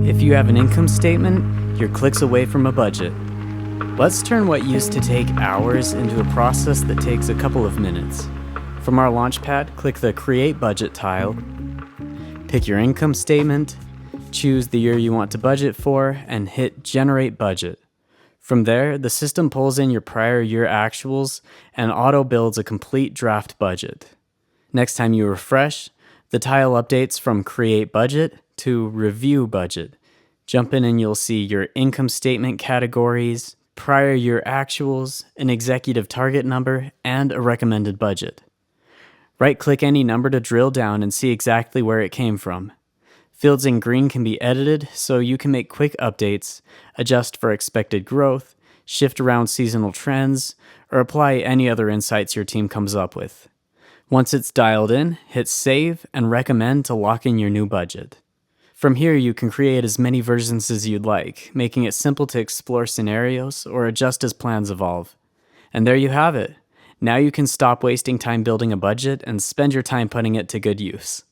If you have an income statement, you're clicks away from a budget. Let's turn what used to take hours into a process that takes a couple of minutes. From our Launchpad, click the Create Budget tile, pick your income statement, choose the year you want to budget for, and hit Generate Budget. From there, the system pulls in your prior year actuals and auto-builds a complete draft budget. Next time you refresh, the tile updates from Create Budget to Review Budget. Jump in and you'll see your income statement categories, prior year actuals, an executive target number, and a recommended budget. Right-click any number to drill down and see exactly where it came from. Fields in green can be edited so you can make quick updates, adjust for expected growth, shift around seasonal trends, or apply any other insights your team comes up with. Once it's dialed in, hit Save and Recommend to lock in your new budget. From here, you can create as many versions as you'd like, making it simple to explore scenarios or adjust as plans evolve. And there you have it. Now you can stop wasting time building a budget and spend your time putting it to good use.